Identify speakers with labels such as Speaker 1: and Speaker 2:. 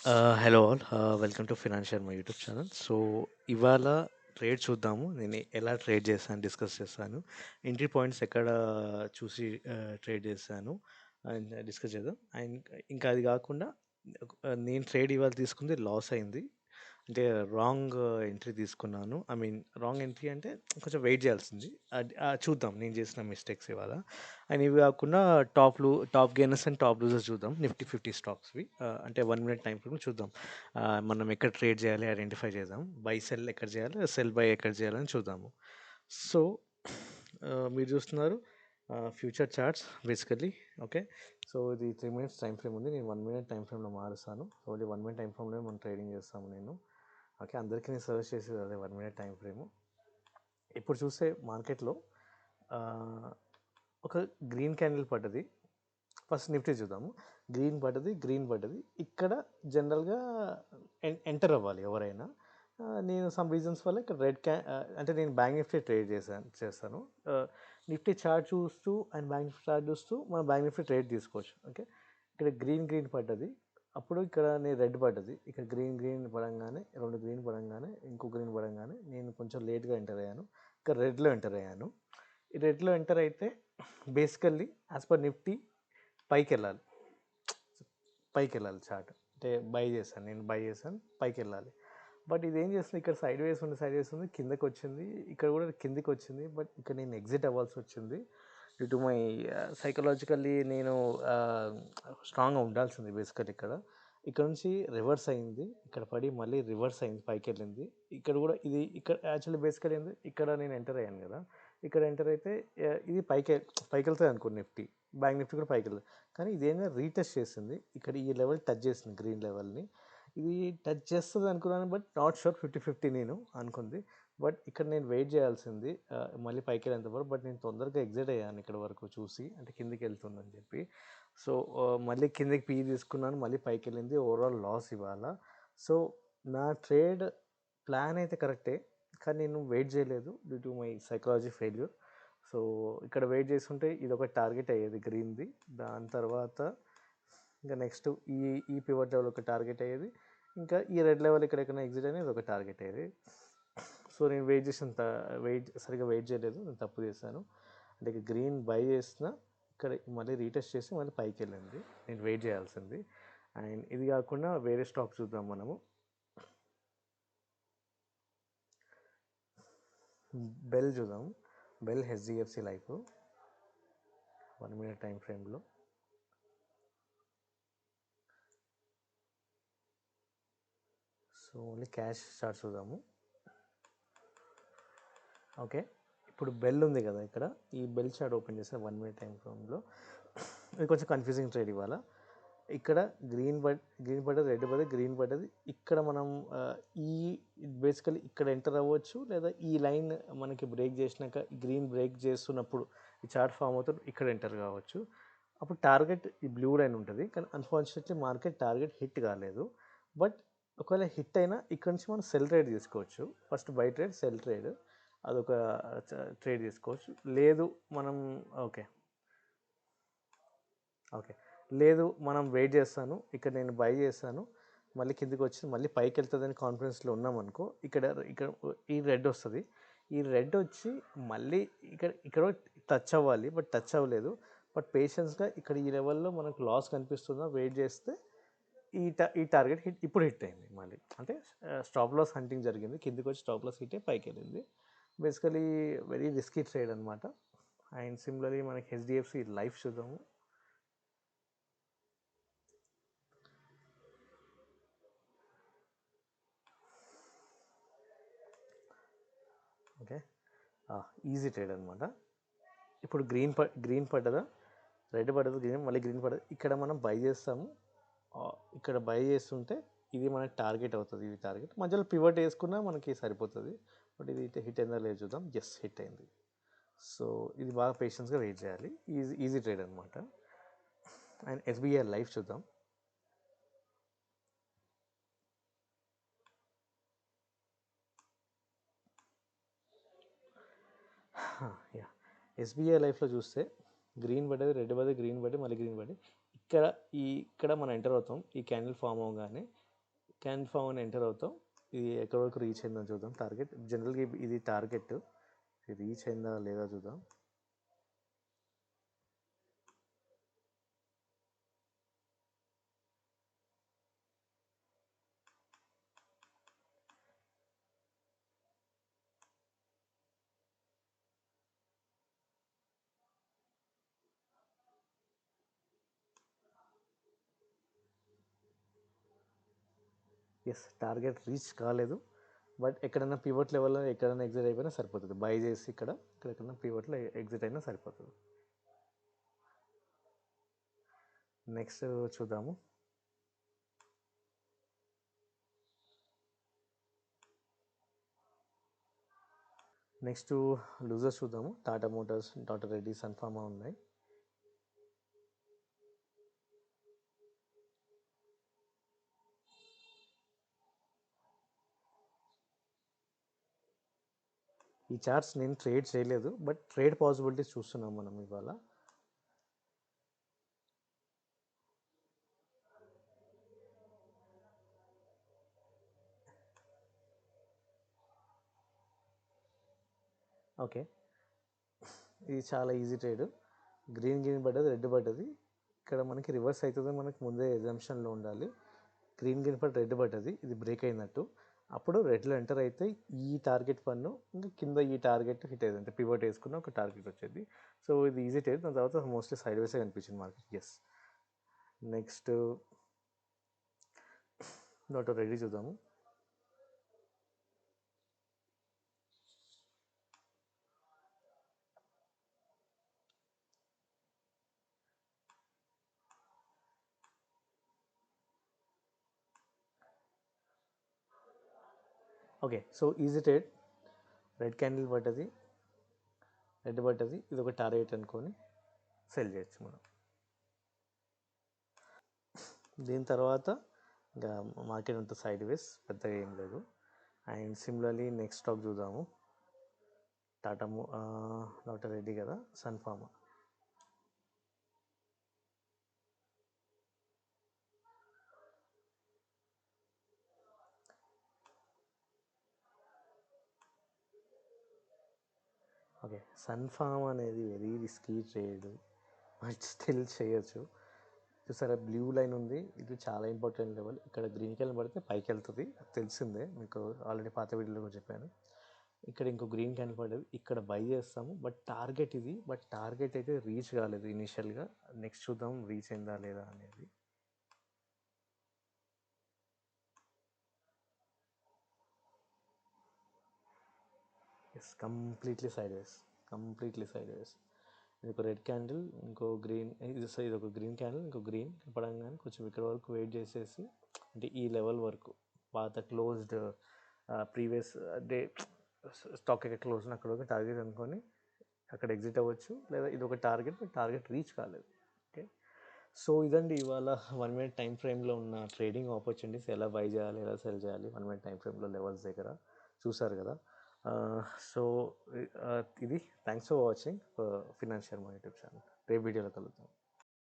Speaker 1: Hello all welcome to financial my YouTube channel. So ఇవాళ trade చూద్దాము. నేను ఎలా ట్రేడ్ చేశాను డిస్కస్ చేస్తాను. ఎంట్రీ పాయింట్స్ ఎక్కడ చూసి ట్రేడ్ చేశాను అండ్ డిస్కస్ చేద్దాం. అండ్ ఇంకా అది కాకుండా నేను ట్రేడ్ ఇవాళ తీసుకుంది లాస్ అయింది. అంటే రాంగ్ ఎంట్రీ తీసుకున్నాను. ఐ మీన్ రాంగ్ ఎంట్రీ అంటే కొంచెం వెయిట్ చేయాల్సింది. అది చూద్దాం నేను చేసిన మిస్టేక్స్ ఇవాళ. అండ్ ఇవి కాకుండా top gainers and top losers చూద్దాం. నిఫ్టీ 50 స్టాక్స్వి అంటే 1 మినిట్ టైం ఫ్రేమ్ చూద్దాం. మనం ఎక్కడ ట్రేడ్ చేయాలి ఐడెంటిఫై చేద్దాం. బై సెల్ ఎక్కడ చేయాలి, సెల్ బై ఎక్కడ చేయాలని చూద్దాము. సో మీరు చూస్తున్నారు future charts basically. Okay, so ఇది 3 మినిట్స్ టైం ఫ్రేమ్ ఉంది. నేను 1 మినిట్ టైం ఫ్రేమ్లో మారుస్తాను. ఓన్లీ 1 మినిట్ టైం ఫ్రేమ్లో మనం ట్రేడింగ్ చేస్తాము నేను. ఓకే, అందరికీ నేను సజెస్ట్ చేసేది అదే 1 మినిట్ టైం ఫ్రేము. ఇప్పుడు చూసే మార్కెట్లో ఒక గ్రీన్ క్యాండిల్ పడ్డది. ఫస్ట్ నిఫ్టీ చూద్దాము. గ్రీన్ పడ్డది. ఇక్కడ జనరల్గా ఎంటర్ అవ్వాలి ఎవరైనా. నేను సమ్ రీజన్స్ వల్ల ఇక్కడ అంటే నేను బ్యాంక్ నిఫ్టీ ట్రేడ్ చేస్తాను. నిఫ్టీ చార్ట్ చూస్తూ అండ్ బ్యాంక్ నిఫ్టీ చార్ట్ చూస్తూ మనం బ్యాంక్ నిఫ్టీ ట్రేడ్ తీసుకోవచ్చు. ఓకే, ఇక్కడ గ్రీన్ పడ్డది. అప్పుడు ఇక్కడ నేను రెడ్ పడ్డది. ఇక్కడ గ్రీన్ పడంగానే, 2 గ్రీన్ పడంగానే, ఇంకో గ్రీన్ పడంగానే నేను కొంచెం లేట్గా ఎంటర్ అయ్యాను. ఇక్కడ రెడ్లో ఎంటర్ అయ్యాను. ఈ రెడ్లో ఎంటర్ అయితే బేసికల్లీ యాజ్ పర్ నిఫ్టీ పైకి వెళ్ళాలి. చార్ట్ అంటే నేను బై చేశాను, పైకి వెళ్ళాలి. బట్ ఇది ఏం చేస్తుంది, ఇక్కడ సైడ్ వేస్ ఉంది, కిందకి వచ్చింది, ఇక్కడ కూడా కిందికి వచ్చింది. బట్ ఇక్కడ నేను ఎగ్జిట్ అవ్వాల్సి వచ్చింది. డ్యూ టు మై సైకలాజికల్లీ నేను స్ట్రాంగ్గా ఉండాల్సింది బేసికల్. ఇక్కడ నుంచి రివర్స్ అయింది, ఇక్కడ పడి మళ్ళీ రివర్స్ అయింది, పైకి వెళ్ళింది. ఇక్కడ యాక్చువల్లీ బేసికల్ ఏంది, ఇక్కడ నేను ఎంటర్ అయ్యాను కదా. ఇక్కడ ఎంటర్ అయితే ఇది పైకి వెళ్తుంది అనుకో నిఫ్టీ. బ్యాంక్ నిఫ్టీ కూడా పైకి వెళ్తుంది. కానీ ఇదేంటంటే రీటెస్ట్ చేసింది. ఇక్కడ ఈ లెవెల్ టచ్ చేసింది, గ్రీన్ లెవెల్ని. ఇది టచ్ చేస్తుంది అనుకున్నాను, బట్ నాట్ షూర్. 50-50 నేను అనుకుంది. బట్ ఇక్కడ నేను వెయిట్ చేయాల్సింది మళ్ళీ పైకి వెళ్ళేంత వరకు. బట్ నేను తొందరగా ఎగ్జిట్ అయ్యాను ఇక్కడ వరకు చూసి, అంటే కిందికి వెళ్తుందని చెప్పి. సో మళ్ళీ కిందికి పీ తీసుకున్నాను, మళ్ళీ పైకి వెళ్ళింది. ఓవరాల్ లాస్ ఇవాళ. సో నా ట్రేడ్ ప్లాన్ అయితే కరెక్టే, కానీ నేను వెయిట్ చేయలేదు due to my psychology failure. So ఇక్కడ వెయిట్ చేస్తుంటే ఇది ఒక టార్గెట్ అయ్యేది గ్రీన్ది. దాని తర్వాత ఇంకా నెక్స్ట్ ఈ ఈ పివట్ లెవెల్ ఒక టార్గెట్ అయ్యేది. ఇంకా ఈ రెడ్ లెవెల్ ఇక్కడ ఎక్కడైనా ఎగ్జిట్ అనేది ఒక టార్గెట్ అయ్యేది. సో నేను సరిగ్గా వెయిట్ చేయలేదు, నేను తప్పు చేశాను. అంటే ఇక గ్రీన్ బై చేసిన, ఇక్కడ మళ్ళీ రీటెస్ట్ చేసి మళ్ళీ పైకి వెళ్ళింది. నేను వెయిట్ చేయాల్సింది. అండ్ ఇది కాకుండా వేరే స్టాక్ చూద్దాం మనము. బెల్ చూద్దాం. Bell HDFC life 1 minute time ఫ్రేమ్లో. సో ఓన్లీ క్యాష్ చార్ట్ చూద్దాము. ఓకే, ఇప్పుడు బెల్ ఉంది కదా ఇక్కడ. ఈ బెల్ చార్ట్ ఓపెన్ చేస్తే 1 మినిట్ టైం ఫ్రేమ్లో ఇది కొంచెం కన్ఫ్యూజింగ్ ట్రేడ్ ఇవాళ. ఇక్కడ గ్రీన్ పడ్డది, రెడ్ పడ్డది, గ్రీన్ పడ్డది. ఇక్కడ మనం ఈ బేసికలీ ఇక్కడ ఎంటర్ అవ్వచ్చు, లేదా ఈ లైన్ మనకి బ్రేక్ చేసినాక గ్రీన్ బ్రేక్ చేస్తున్నప్పుడు ఈ చార్ట్ ఫామ్ అవుతుంది, ఇక్కడ ఎంటర్ కావచ్చు. అప్పుడు టార్గెట్ ఈ బ్లూ లైన్ ఉంటుంది. కానీ అన్ఫార్చునేట్లీ మార్కెట్ టార్గెట్ హిట్ కాలేదు. బట్ ఒకవేళ హిట్ అయినా ఇక్కడ నుంచి మనం సెల్ ట్రేడ్ తీసుకోవచ్చు. First by trade, cell trade, అదొక ట్రేడ్ తీసుకోవచ్చు. లేదు మనం ఓకే లేదు మనం వెయిట్ చేస్తాను. ఇక్కడ నేను బై చేస్తాను, మళ్ళీ కిందికి వచ్చి మళ్ళీ పైకి వెళ్తుందని కాన్ఫిడెన్స్లో ఉన్నామనుకో. ఇక్కడ ఇక్కడ ఈ రెడ్ వస్తుంది. ఈ రెడ్ వచ్చి మళ్ళీ ఇక్కడ టచ్ అవ్వాలి, బట్ టచ్ అవ్వలేదు. బట్ పేషెన్స్గా ఇక్కడ ఈ లెవెల్లో మనకు లాస్ కనిపిస్తుందా వెయిట్ చేస్తే ఈ టార్గెట్ ఇప్పుడు హిట్ అయింది మళ్ళీ. అంటే స్టాప్ లాస్ హంటింగ్ జరిగింది, కిందికి వచ్చి స్టాప్ లాస్ హిట్ అయ్యి పైకి వెళ్ళింది. బేసికలీ వెరీ రిస్కీ ట్రేడ్ అనమాట. అండ్ సిమిలర్లీ మనకి హెచ్డిఎఫ్సి లైఫ్ చూద్దాము. ఓకే, ఈజీ ట్రేడ్ అనమాట. ఇప్పుడు గ్రీన్ పడ్డదా, రెడ్ పడ్డదు, మళ్ళీ గ్రీన్ పడ్డది. ఇక్కడ మనం బై చేస్తాము. ఇక్కడ బై చేస్తుంటే ఇది మనకి టార్గెట్ అవుతుంది. ఇది టార్గెట్ మధ్యలో పివట్ వేసుకున్నా మనకి సరిపోతుంది. బట్ ఇది హిట్ అయిందా లేదు చూద్దాం. ఎస్, హిట్ అయింది. సో ఇది బాగా పేషెన్స్గా వెయిట్ చేయాలి. ఈజీ ట్రేడ్ అనమాట. అండ్ ఎస్బీఐ లైఫ్ చూద్దాం. యా, ఎస్బీఐ లైఫ్లో చూస్తే గ్రీన్ పడ్డది, రెడ్ పడ్డది, గ్రీన్ పడ్డది, మళ్ళీ గ్రీన్ పడ్డది. ఇక్కడ మనం ఎంటర్ అవుతాం. ఈ క్యాండిల్ ఫామ్ అవగానే క్యాన్ ఫామ్ అని ఎంటర్ అవుతాం. ఇది ఎక్కడి వరకు రీచ్ అయిందో చూద్దాం. టార్గెట్ జనరల్గా ఇది టార్గెట్, ఇది రీచ్ అయిందా లేదా చూద్దాం. ఎస్, టార్గెట్ రీచ్ కాలేదు, బట్ ఎక్కడైనా పివట్ లెవెల్లో ఎక్కడైనా ఎగ్జిట్ అయిపోయినా సరిపోతుంది. బై చేసి ఇక్కడ ఎక్కడైనా పివట్లో ఎగ్జిట్ అయినా సరిపోతుంది. నెక్స్ట్ చూద్దాము. నెక్స్ట్ లూజర్స్ చూద్దాము. టాటా మోటార్స్, డాక్టర్ రెడ్డి, సన్ఫార్మా ఉన్నాయి. ఈ చార్ట్స్ నేను ట్రేడ్ చేయలేదు, బట్ ట్రేడ్ పాసిబిలిటీస్ చూస్తున్నాం మనం ఇవాళ. ఓకే, ఇది చాలా ఈజీ ట్రేడ్. గ్రీన్ పడ్డది, రెడ్ పడ్డది. ఇక్కడ మనకి రివర్స్ అవుతుంది, మనకి ముందే ఎగ్జామ్షన్లో ఉండాలి. గ్రీన్ పడి రెడ్ పడ్డది, ఇది బ్రేక్ అయినట్టు. అప్పుడు రెడ్లో ఎంటర్ అయితే ఈ టార్గెట్ పన్ను ఇంకా కింద ఈ టార్గెట్ హిట్ అయ్యేది, అంటే పివట్ వేసుకున్న ఒక టార్గెట్ వచ్చేది. సో ఇది ఈజీ ట్రేడ్. దాని తర్వాత మోస్ట్లీ సైడ్ వేసే కనిపించింది market. Yes, next doctor Reddy చూద్దాము. Okay, so easy trade. Red candle పడ్డది, రెడ్ పడ్డది, ఇది ఒక టార్గెట్ అనుకొని సెల్ చేయొచ్చు మనం. దీని తర్వాత ఇంకా మార్కెట్ అంతా సైడ్ వేస్, పెద్దగా ఏం లేదు. అండ్ సిమిలర్లీ నెక్స్ట్ స్టాక్ చూద్దాము. డాక్టర్ రెడ్డి కదా, సన్ఫార్మా. ఓకే, సన్ఫార్మ్ అనేది very risky trade, but still చేయొచ్చు. చూసారా, బ్లూ లైన్ ఉంది, ఇది చాలా ఇంపార్టెంట్ లెవెల్. ఇక్కడ గ్రీన్ క్యాండిల్ పడితే పైకి వెళ్తుంది, తెలిసిందే మీకు, ఆల్రెడీ పాత వీడియోలో కూడా చెప్పాను. ఇక్కడ ఇంకో గ్రీన్ క్యాండిల్ పడ్డది, ఇక్కడ బై చేస్తాము. బట్ టార్గెట్ ఇది, బట్ టార్గెట్ అయితే రీచ్ కాలేదు ఇనిషియల్గా. నెక్స్ట్ చూద్దాం రీచ్ అయిందా లేదా అనేది. Yes, completely sideways, completely sideways. ఇది ఒక రెడ్ క్యాండిల్, ఇంకో గ్రీన్, ఇది ఒక గ్రీన్ క్యాండిల్, ఇంకో గ్రీన్ పడంగానే కొంచెం ఇక్కడ వరకు వెయిట్ చేసేసి, అంటే ఈ లెవెల్ వరకు పాత క్లోజ్డ్ ప్రీవియస్ డే స్టాక్ ఎక్కడ క్లోజ్ అక్కడ ఒక టార్గెట్ అనుకొని అక్కడ ఎగ్జిట్ అవ్వచ్చు, లేదా ఇది ఒక టార్గెట్ రీచ్ కాలేదు. ఓకే, సో ఇదండి ఇవాళ 1 minute టైం ఫ్రేమ్లో ఉన్న ట్రేడింగ్ ఆపర్చునిటీస్. ఎలా బై చేయాలి, ఎలా సెల్ చేయాలి 1 minute టైం ఫ్రేమ్లో లెవెల్స్ దగ్గర చూసారు కదా. సో ఇది thanks for watching financial money YouTube channel. రేపు వీడియోలో కలుద్దాం.